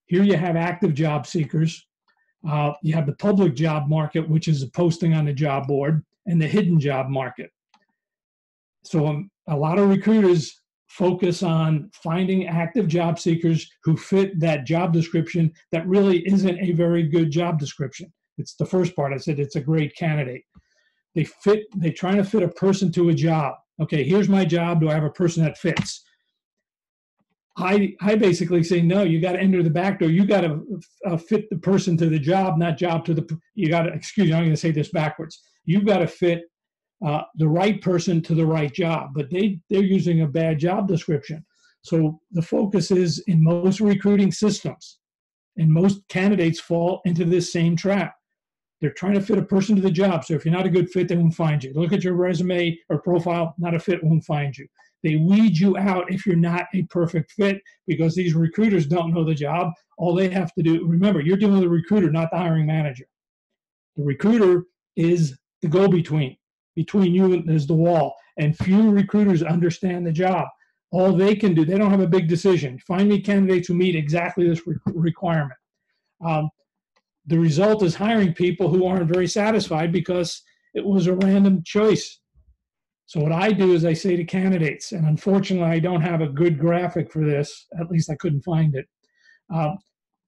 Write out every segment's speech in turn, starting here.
Here you have active job seekers. You have the public job market, which is a posting on the job board, and the hidden job market. So a lot of recruiters focus on finding active job seekers who fit that job description that really isn't a very good job description. It's the first part. I said it's a great candidate. They're trying to fit a person to a job. Okay, here's my job. Do I have a person that fits? I basically say, no, you got to enter the back door. You got to fit the person to the job, not job to the, you got to, excuse me, I'm going to say this backwards. You've got to fit the right person to the right job, but they're using a bad job description. So the focus is in most recruiting systems, and most candidates fall into this same trap. They're trying to fit a person to the job. So if you're not a good fit, they won't find you. Look at your resume or profile, not a fit, won't find you. They weed you out if you're not a perfect fit, because these recruiters don't know the job. All they have to do, remember, you're dealing with a recruiter, not the hiring manager. The recruiter is the go-between. Between you and there's the wall. And few recruiters understand the job. All they can do, they don't have a big decision. Find me candidates who meet exactly this requirement. The result is hiring people who aren't very satisfied because it was a random choice. So what I do is I say to candidates, and unfortunately I don't have a good graphic for this, at least I couldn't find it.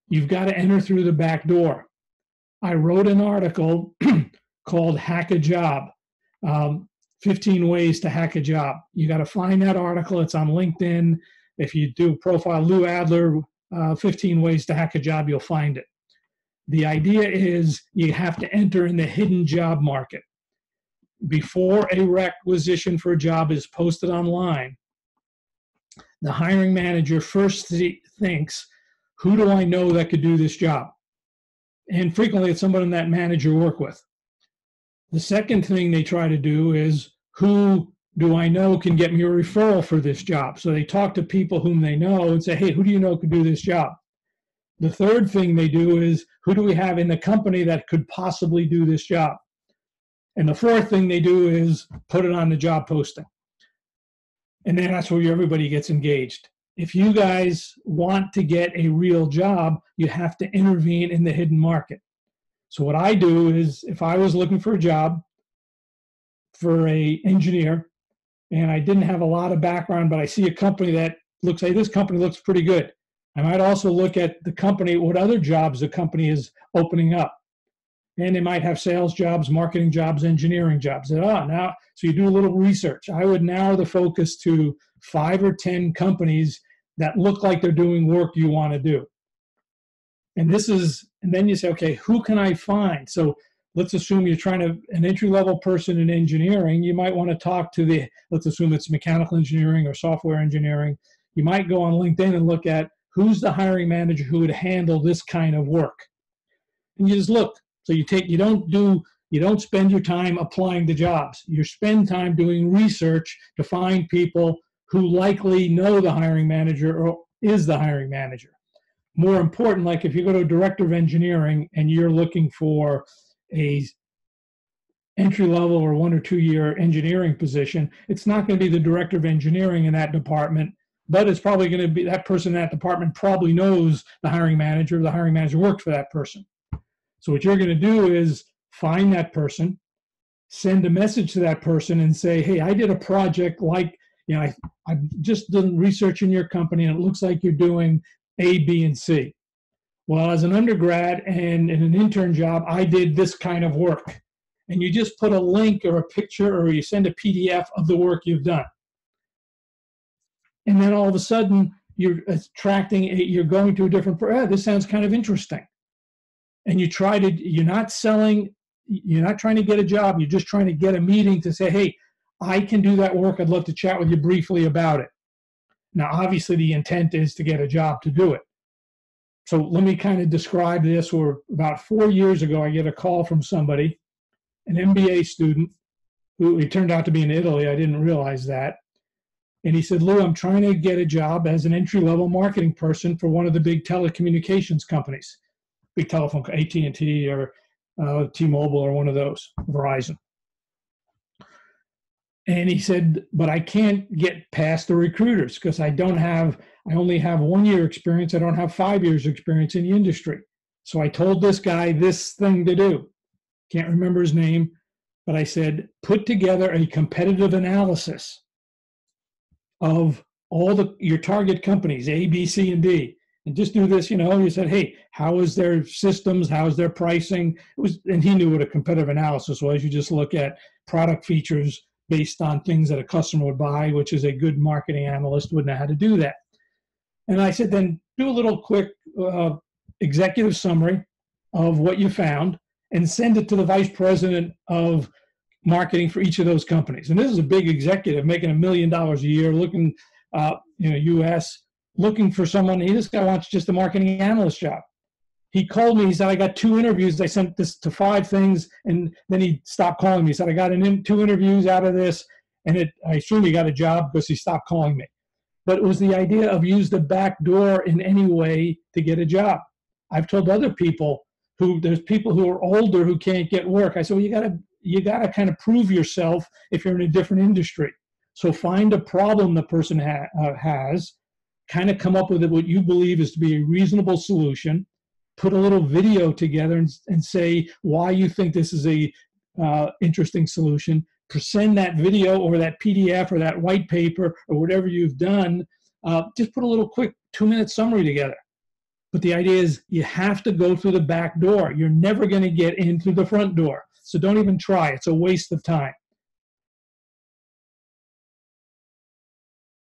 You've got to enter through the back door. I wrote an article called Hack a Job, 15 Ways to Hack a Job. You got to find that article. It's on LinkedIn. If you do profile Lou Adler, 15 Ways to Hack a Job, you'll find it. The idea is you have to enter in the hidden job market. Before a requisition for a job is posted online, the hiring manager first thinks, who do I know that could do this job? And frequently it's someone that manager work with. The second thing they try to do is, who do I know can get me a referral for this job? So they talk to people whom they know and say, hey, who do you know could do this job? The third thing they do is, who do we have in the company that could possibly do this job? And the fourth thing they do is put it on the job posting. And then that's where everybody gets engaged. If you guys want to get a real job, you have to intervene in the hidden market. So what I do is, if I was looking for a job for an engineer and I didn't have a lot of background, but I see a company that looks like, this company looks pretty good, I might also look at the company, what other jobs the company is opening up. And they might have sales jobs, marketing jobs, engineering jobs. So you do a little research. I would narrow the focus to 5 or 10 companies that look like they're doing work you want to do. And then you say, okay, who can I find? So let's assume you're trying to, an entry-level person in engineering, you might want to talk to let's assume it's mechanical engineering or software engineering. You might go on LinkedIn and look at who's the hiring manager who would handle this kind of work. And you just look. So you don't spend your time applying to jobs. You spend time doing research to find people who likely know the hiring manager or is the hiring manager. More important, like if you go to a director of engineering and you're looking for a entry-level or 1 or 2 year engineering position, it's not going to be the director of engineering in that department, but it's probably going to be that person in that department probably knows the hiring manager. The hiring manager worked for that person. So what you're going to do is find that person, send a message to that person and say, hey, I did a project like, I've just done research in your company and it looks like you're doing A, B, and C. Well, as an undergrad and in an intern job, I did this kind of work. And you just put a link or a picture or you send a PDF of the work you've done. And then all of a sudden you're going to a different, this sounds kind of interesting. And you're not selling, you're not trying to get a job, you're just trying to get a meeting to say, hey, I can do that work, I'd love to chat with you briefly about it. Now, obviously the intent is to get a job to do it. So let me kind of describe this. About 4 years ago, I get a call from somebody, an MBA student, who it turned out to be in Italy, I didn't realize that. And he said, Lou, I'm trying to get a job as an entry-level marketing person for one of the big telecommunications companies. Big telephone, AT&T or T-Mobile or one of those, Verizon. And he said, but I can't get past the recruiters because I only have 1 year experience. I don't have 5 years experience in the industry. So I told this guy this thing to do. Can't remember his name, but I said, put together a competitive analysis of all your target companies, A, B, C, and D. And just do this, you said, hey, how is their systems? How's their pricing? And he knew what a competitive analysis was. You just look at product features based on things that a customer would buy, which is a good marketing analyst would know how to do that. And I said, then do a little quick executive summary of what you found and send it to the vice president of marketing for each of those companies. And this is a big executive making $1 million a year, looking, US, looking for someone. This guy wants just a marketing analyst job. He called me. He said, I got 2 interviews. I sent this to 5 things. And then he stopped calling me. He said, I got 2 interviews out of this. And I assume he got a job because he stopped calling me. But it was the idea of use the back door in any way to get a job. I've told other people there's people who are older who can't get work. I said, well, you gotta kind of prove yourself if you're in a different industry. So find a problem the person has, kind of come up with what you believe is to be a reasonable solution, put a little video together and say why you think this is a interesting solution. Send that video or that PDF or that white paper or whatever you've done. Just put a little quick 2-minute summary together. But the idea is you have to go through the back door. You're never going to get in through the front door. So don't even try. It's a waste of time.